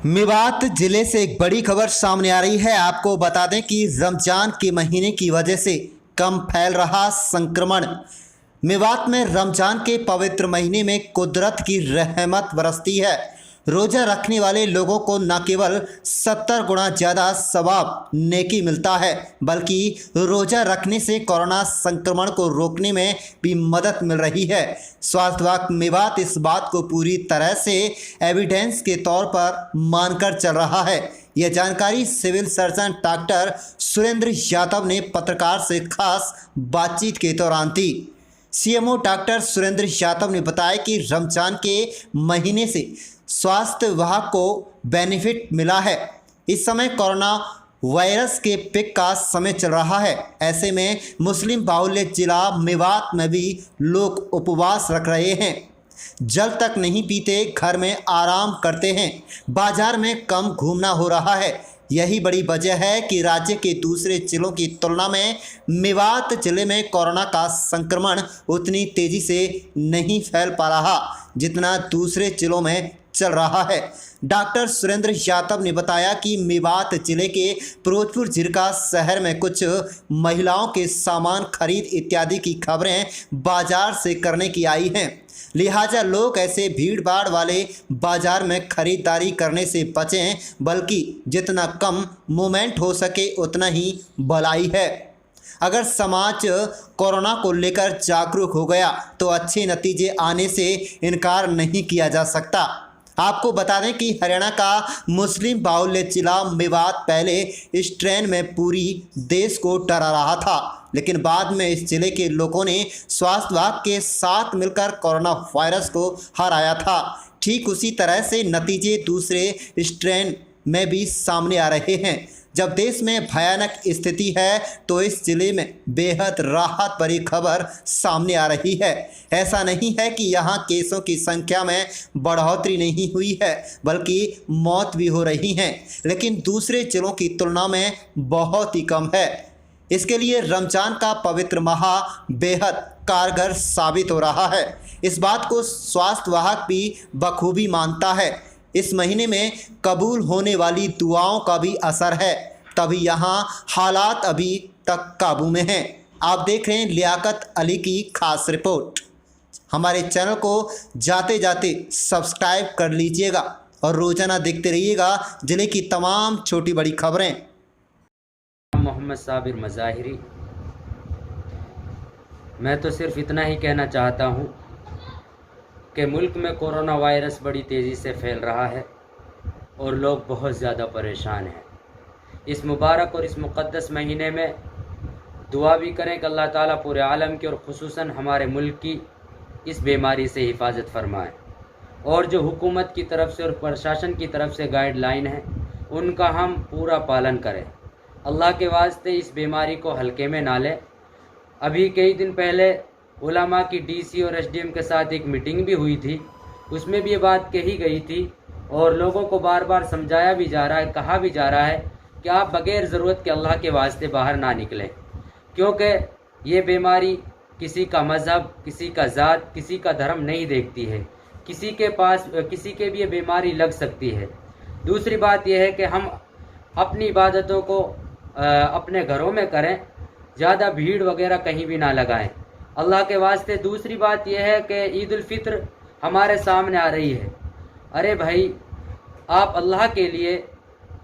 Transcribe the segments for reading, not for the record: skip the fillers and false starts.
मेवात जिले से एक बड़ी खबर सामने आ रही है। आपको बता दें कि रमजान के महीने की वजह से कम फैल रहा संक्रमण। मेवात में रमजान के पवित्र महीने में कुदरत की रहमत बरसती है। रोजा रखने वाले लोगों को न केवल 70 गुना ज़्यादा सवाब नेकी मिलता है, बल्कि रोजा रखने से कोरोना संक्रमण को रोकने में भी मदद मिल रही है। स्वास्थ्य विभाग मेवात इस बात को पूरी तरह से एविडेंस के तौर पर मानकर चल रहा है। यह जानकारी civil surgeon doctor Surendra Yadav ने पत्रकार से खास बातचीत के दौरान दी। सीएमओ डॉक्टर सुरेंद्र यादव ने बताया कि रमजान के महीने से स्वास्थ्य विभाग को बेनिफिट मिला है। इस समय कोरोना वायरस के पिक का समय चल रहा है। ऐसे में मुस्लिम बाहुल्य जिला मेवात में भी लोग उपवास रख रहे हैं, जल तक नहीं पीते, घर में आराम करते हैं, बाजार में कम घूमना हो रहा है। यही बड़ी वजह है कि राज्य के दूसरे जिलों की तुलना में मेवात जिले में कोरोना का संक्रमण उतनी तेजी से नहीं फैल पा रहा जितना दूसरे जिलों में चल रहा है। डॉक्टर सुरेंद्र यादव ने बताया कि मेवात जिले के फिरोजपुर जिरका शहर में कुछ महिलाओं के सामान खरीद इत्यादि की खबरें बाजार से करने की आई हैं। लिहाजा लोग ऐसे भीड़ भाड़ वाले बाजार में खरीदारी करने से बचें, बल्कि जितना कम मूवमेंट हो सके उतना ही भलाई है। अगर समाज कोरोना को लेकर जागरूक हो गया तो अच्छे नतीजे आने से इनकार नहीं किया जा सकता। आपको बता दें कि हरियाणा का मुस्लिम बाहुल्य जिला मेवात पहले इस ट्रेन में पूरी देश को डरा रहा था, लेकिन बाद में इस जिले के लोगों ने स्वास्थ्य विभाग के साथ मिलकर कोरोना वायरस को हराया था। ठीक उसी तरह से नतीजे दूसरे स्ट्रेन में भी सामने आ रहे हैं। जब देश में भयानक स्थिति है तो इस जिले में बेहद राहत भरी खबर सामने आ रही है। ऐसा नहीं है कि यहाँ केसों की संख्या में बढ़ोतरी नहीं हुई है, बल्कि मौत भी हो रही हैं, लेकिन दूसरे जिलों की तुलना में बहुत ही कम है। इसके लिए रमजान का पवित्र माह बेहद कारगर साबित हो रहा है। इस बात को स्वास्थ्य विभाग भी बखूबी मानता है। इस महीने में कबूल होने वाली दुआओं का भी असर है, तभी यहाँ हालात अभी तक काबू में हैं। आप देख रहे हैं लियाकत अली की खास रिपोर्ट। हमारे चैनल को जाते जाते सब्सक्राइब कर लीजिएगा और रोजाना देखते रहिएगा जिले की तमाम छोटी बड़ी खबरें। मोहम्मद साबिर मज़ाहिरी। मैं तो सिर्फ इतना ही कहना चाहता हूँ कि मुल्क में कोरोना वायरस बड़ी तेज़ी से फैल रहा है और लोग बहुत ज़्यादा परेशान हैं। इस मुबारक और इस मुक़द्दस महीने में दुआ भी करें कि अल्लाह ताला पूरे आलम की और ख़ुसूसन हमारे मुल्क की इस बीमारी से हिफाजत फरमाए, और जो हुकूमत की तरफ से और प्रशासन की तरफ से गाइडलाइन है उनका हम पूरा पालन करें। अल्लाह के वास्ते इस बीमारी को हल्के में ना लें। अभी कई दिन पहले उलमा की डीसी और एसडीएम के साथ एक मीटिंग भी हुई थी, उसमें भी ये बात कही गई थी और लोगों को बार बार समझाया भी जा रहा है, कहा भी जा रहा है कि आप बग़ैर ज़रूरत के अल्लाह के वास्ते बाहर ना निकलें, क्योंकि ये बीमारी किसी का मज़हब, किसी का ज़ात, किसी का धर्म नहीं देखती है। किसी के पास किसी के भी ये बीमारी लग सकती है। दूसरी बात यह है कि हम अपनी इबादतों को अपने घरों में करें, ज़्यादा भीड़ वगैरह कहीं भी ना लगाएं अल्लाह के वास्ते। दूसरी बात यह है कि ईद उल फित्र हमारे सामने आ रही है। अरे भाई, आप अल्लाह के लिए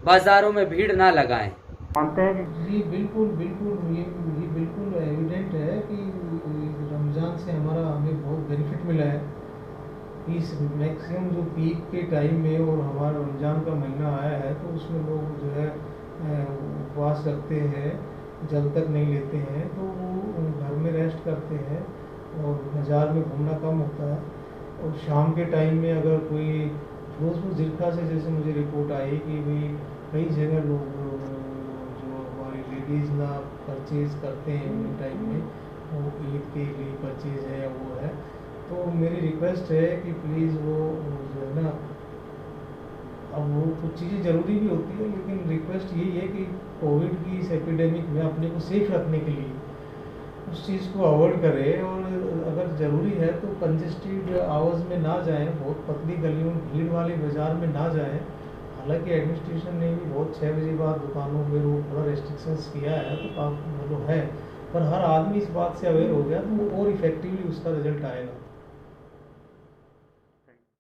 बाज़ारों में भीड़ ना लगाएं। मानते हैं जी बिल्कुल बिल्कुल, ये बिल्कुल एविडेंट है कि रमज़ान से हमें बहुत बेनिफिट मिला है। इस मैक्सिमम जो पीक के टाइम में और हमारा रमज़ान का महीना आया है तो उसमें लोग जो है उपवास रखते हैं, जल तक नहीं लेते हैं, तो वो घर में रेस्ट करते हैं और बाज़ार में घूमना कम होता है। और शाम के टाइम में अगर कोई फिरोजपुर जिरका से जैसे मुझे रिपोर्ट आई कि भाई कई जगह लोग जो हमारी लेडीज़ ना परचेज़ करते हैं उन टाइम में, वो ईद के लिए परचेज़ है वो है, तो मेरी रिक्वेस्ट है कि प्लीज़ वो जो है ना, अब वो कुछ चीज़ें ज़रूरी भी होती है, लेकिन रिक्वेस्ट यही है कि कोविड की इस एपिडेमिक में अपने को सेफ रखने के लिए उस चीज़ को अवॉइड करें, और अगर ज़रूरी है तो कंजेस्टेड आवर्स में ना जाएं, बहुत पतली गलियों भीड़ वाले बाज़ार में ना जाएं। हालांकि एडमिनिस्ट्रेशन ने भी बहुत 6 बजे बाद दुकानों पे वो थोड़ा रेस्ट्रिक्शंस किया है, तो काफ़ी मतलब है, पर हर आदमी इस बात से अवेयर हो गया तो वो और इफेक्टिवली उसका रिजल्ट आएगा।